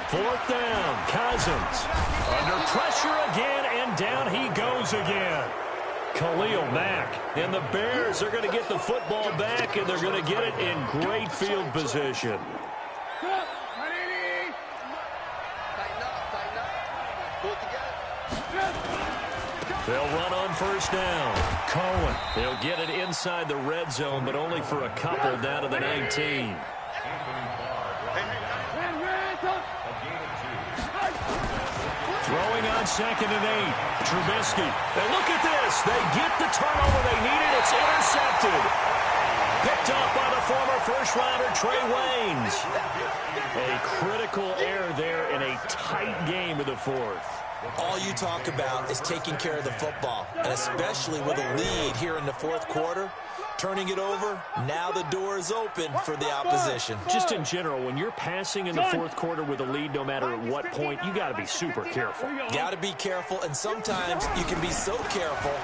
Fourth down, Cousins. Under pressure again, and down he goes again. Khalil Mack. And the Bears are going to get the football back, and they're going to get it in great field position. They'll run on first down. Cohen. They'll get it inside the red zone, but only for a couple down to the 19. Throwing on 2nd and 8. Trubisky. And look at this. They get the turnover they needed. It's intercepted. Picked up by the former first-rounder Trey Waynes. A critical error there in a tight game of the fourth. All you talk about is taking care of the football, and especially with a lead here in the fourth quarter. Turning it over, now the door is open for the opposition. Just in general, when you're passing in the fourth quarter with a lead, no matter at what point, you got to be super careful. Got to be careful, and sometimes you can be so careful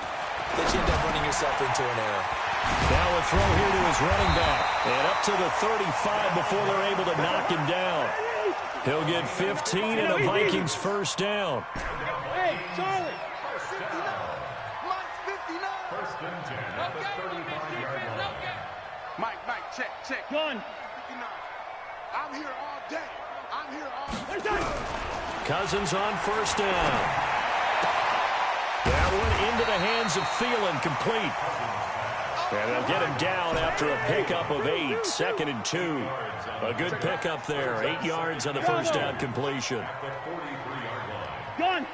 that you end up running yourself into an error. Now a throw here to his running back, and up to the 35 before they're able to knock him down. He'll get 15 and a Vikings first down. Hey, Charlie. Mike's 59. First and 10 at the 35-yard line. Mike, check. Gun. 59. I'm here all day. I'm here all day. Cousins on first down. That one into the hands of Thielen, complete. And they'll get him down after a pickup of 8, 2nd and 2. A good pickup there, 8 yards on the first down completion. Gun.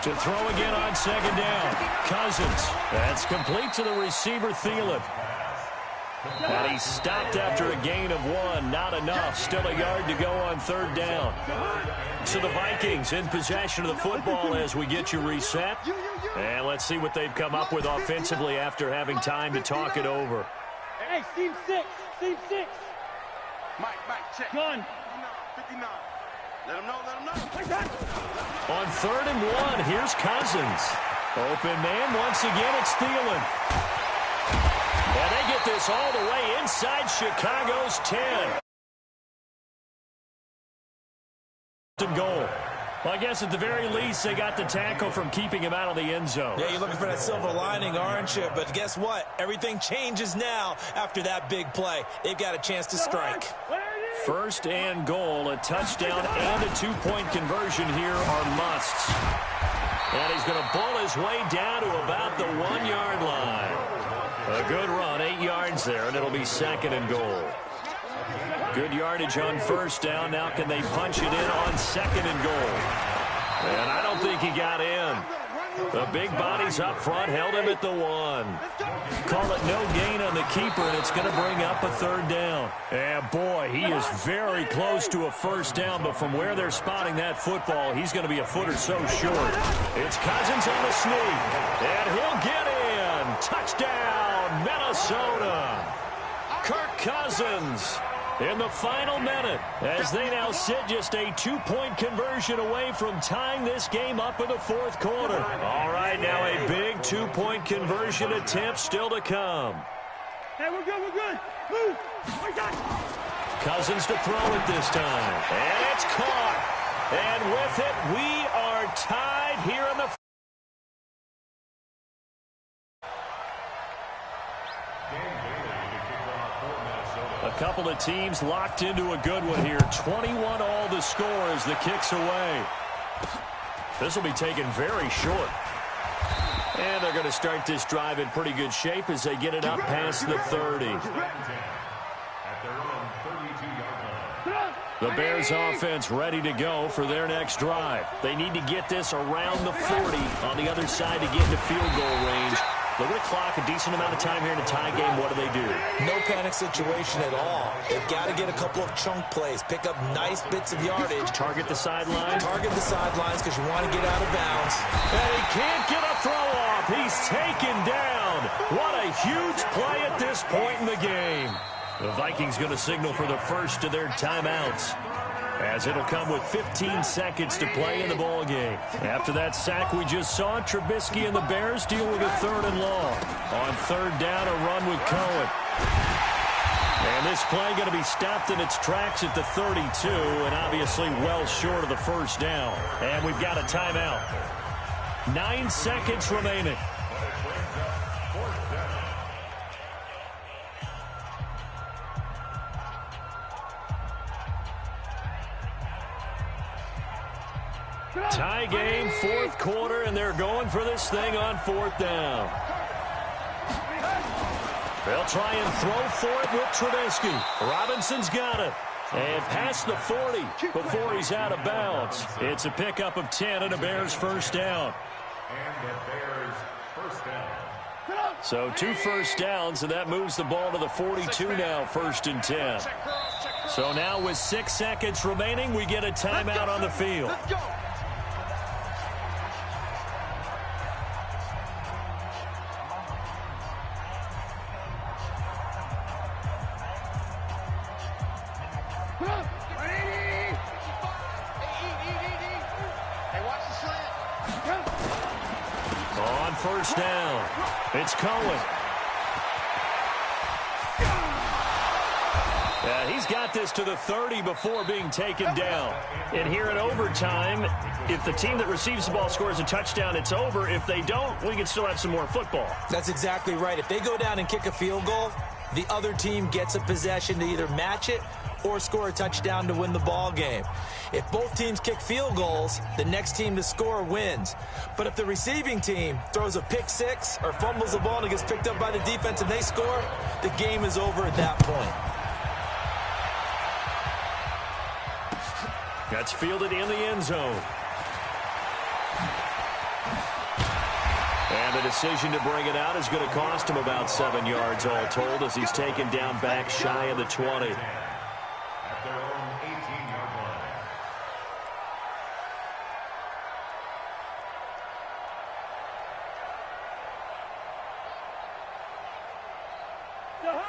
To throw again on 2nd down. Cousins. That's complete to the receiver, Thielen. And he stopped after a gain of 1. Not enough. Still a yard to go on 3rd down. So the Vikings in possession of the football as we get you reset. And let's see what they've come up with offensively after having time to talk it over. Hey, Steve 6. Mike, check. Gun. 59. Let him know. On 3rd and 1, here's Cousins. Open man, once again, it's Thielen. And they get this all the way inside Chicago's 10. Goal. Well, I guess at the very least, they got the tackle from keeping him out of the end zone. Yeah, you're looking for that silver lining, aren't you? But guess what? Everything changes now after that big play. They've got a chance to strike. First and goal, a touchdown and a 2-point conversion here are musts. And he's going to bull his way down to about the 1-yard line. A good run, 8 yards there, and it'll be 2nd and goal. Good yardage on first down. Now can they punch it in on 2nd and goal? And I don't think he got in. The big bodies up front held him at the 1. Call it no gain on the keeper, and it's going to bring up a 3rd down. And boy, he is very close to a first down, but from where they're spotting that football, he's going to be a foot or so short. It's Cousins on the sneak, and he'll get in. Touchdown, Minnesota. Kirk Cousins in the final minute as they now sit just a 2-point conversion away from tying this game up in the fourth quarter. All right, now a big 2-point conversion attempt still to come. Hey, we're good. Move. Cousins to throw it this time. And it's caught. And with it, we are tied here in the A couple of teams locked into a good one here. 21 all the score as the kick's away. This will be taken very short. And they're going to start this drive in pretty good shape as they get it up past the 30. The Bears offense ready to go for their next drive. They need to get this around the 40 on the other side to get into field goal range. Look at the clock, a decent amount of time here in a tie game. What do? No panic situation at all. They've got to get a couple of chunk plays, pick up nice bits of yardage. Target the sidelines. Target the sidelines because you want to get out of bounds. And he can't get a throw off. He's taken down. What a huge play at this point in the game. The Vikings going to signal for the first of their timeouts, as it'll come with 15 seconds to play in the ball game. After that sack we just saw, Trubisky and the Bears deal with a 3rd and long. On 3rd down, a run with Cohen. And this play going to be stopped in its tracks at the 32, and obviously well short of the first down. And we've got a timeout. 9 seconds remaining. Tie game, 4th quarter, and they're going for this thing on 4th down. They'll try and throw for it with Trubisky. Robinson's got it. And past the 40 before he's out of bounds. It's a pickup of 10 and a Bears first down. And the Bears first down. So 2 first downs, and that moves the ball to the 42 now, 1st and 10. So now with 6 seconds remaining, we get a timeout on the field. Let's go. On first down, it's Cohen. He's got this to the 30 before being taken down. And here in overtime, if the team that receives the ball scores a touchdown, it's over. If they don't, we can still have some more football. That's exactly right. If they go down and kick a field goal, the other team gets a possession to either match it or score a touchdown to win the ball game. If both teams kick field goals, the next team to score wins. But if the receiving team throws a pick six or fumbles the ball and it gets picked up by the defense and they score, the game is over at that point. That's fielded in the end zone. And the decision to bring it out is going to cost him about 7 yards all told, as he's taken down back shy of the 20. At their own 18-yard line.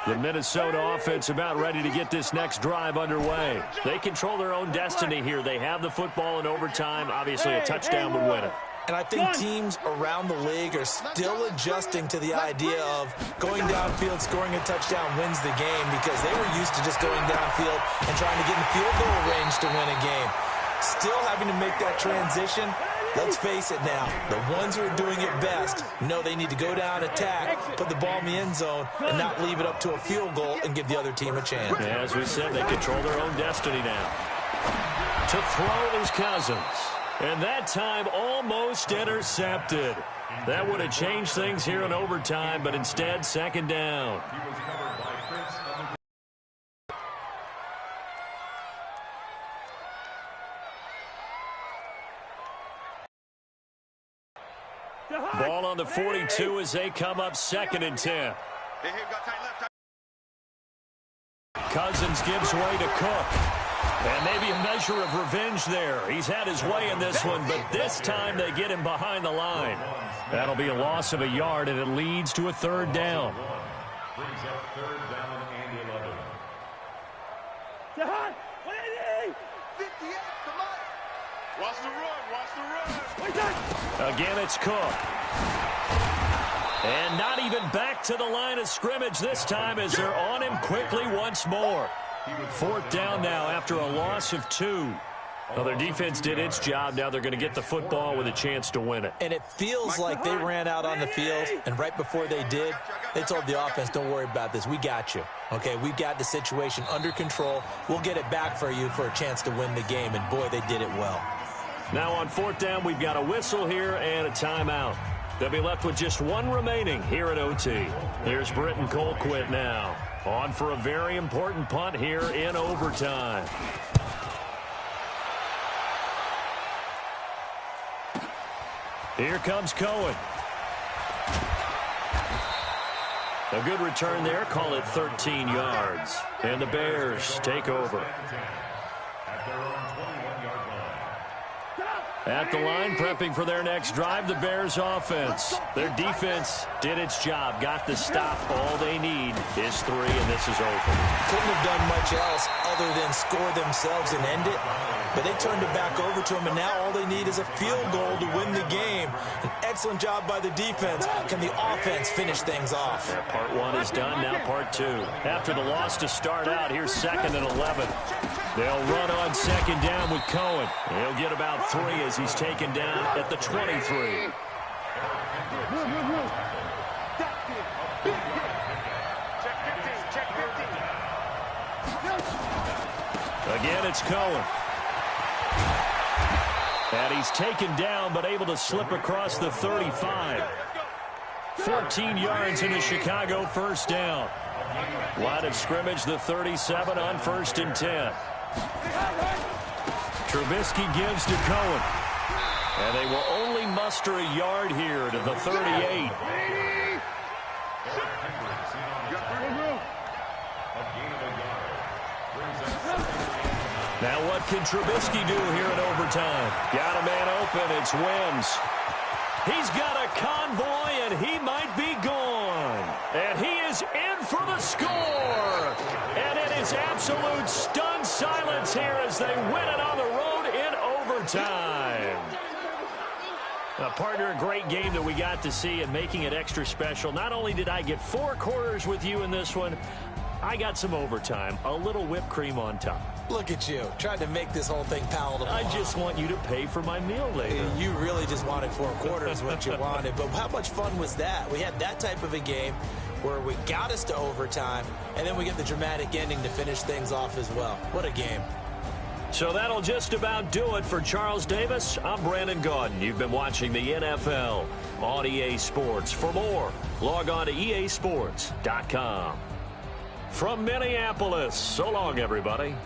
The Minnesota offense about ready to get this next drive underway. They control their own destiny here. They have the football in overtime. Obviously, a touchdown would win it. And I think teams around the league are still adjusting to the idea of going downfield, scoring a touchdown wins the game, because they were used to just going downfield and trying to get in field goal range to win a game. Still having to make that transition. Let's face it now, the ones who are doing it best know they need to go down, attack, put the ball in the end zone, and not leave it up to a field goal and give the other team a chance. As we said, they control their own destiny now. To throw is Cousins. And that time almost intercepted. That would have changed things here in overtime, but instead, second down. He was covered by Prince of the Ball on the 42 as they come up 2nd and 10. Cousins gives way to Cook. And maybe a measure of revenge there. He's had his way in this one, but this time they get him behind the line. That'll be a loss of a yard, and it leads to a 3rd down. brings up 3rd down and 11. Jahan, 180! 58, come on! Watch the run, watch the run! Again, it's Cook. And not even back to the line of scrimmage this time as they're on him quickly once more. 4th down now after a loss of 2. Well, their defense did its job. Now they're going to get the football with a chance to win it. And it feels like they ran out on the field, and right before they did, they told the offense, don't worry about this. We got you. Okay, we got the situation under control. We'll get it back for you for a chance to win the game, and boy, they did it well. Now on 4th down, we've got a whistle here and a timeout. They'll be left with just 1 remaining here at OT. Here's Britton Colquitt now, on for a very important punt here in overtime. Here comes Cohen. A good return there. Call it 13 yards. And the Bears take over. At their own 21-yard line. At the line, prepping for their next drive, the Bears offense. Their defense did its job, got the stop. All they need is 3, and this is over. Couldn't have done much else other than score themselves and end it. But they turned it back over to them, and now all they need is a field goal to win the game. An excellent job by the defense. Can the offense finish things off? Yeah, part 1 is done, now part 2. After the loss to start out, here's 2nd and 11. They'll run on 2nd down with Cohen. He'll get about 3 as he's taken down at the 23. Again, it's Cohen. And he's taken down, but able to slip across the 35. 14 yards in a Chicago first down. Line of scrimmage, the 37 on 1st and 10. Trubisky gives to Cohen. And they will only muster a yard here to the 38. Now what can Trubisky do here in overtime? Got a man open. It's Wims. He's got a convoy, and he might be gone. And he is in for the score. And it is absolute stunned silence here as they win it on the road in overtime. Partner, a great game that we got to see, and making it extra special. Not only did I get 4 quarters with you in this one, I got some overtime, a little whipped cream on top. Look at you, trying to make this whole thing palatable. I just want you to pay for my meal later. You really just wanted 4 quarters, what you wanted. But how much fun was that? We had that type of a game where we got us to overtime, and then we get the dramatic ending to finish things off as well. What a game. So that'll just about do it for Charles Davis. I'm Brandon Gaudin. You've been watching the NFL on EA Sports. For more, log on to easports.com. From Minneapolis, so long, everybody.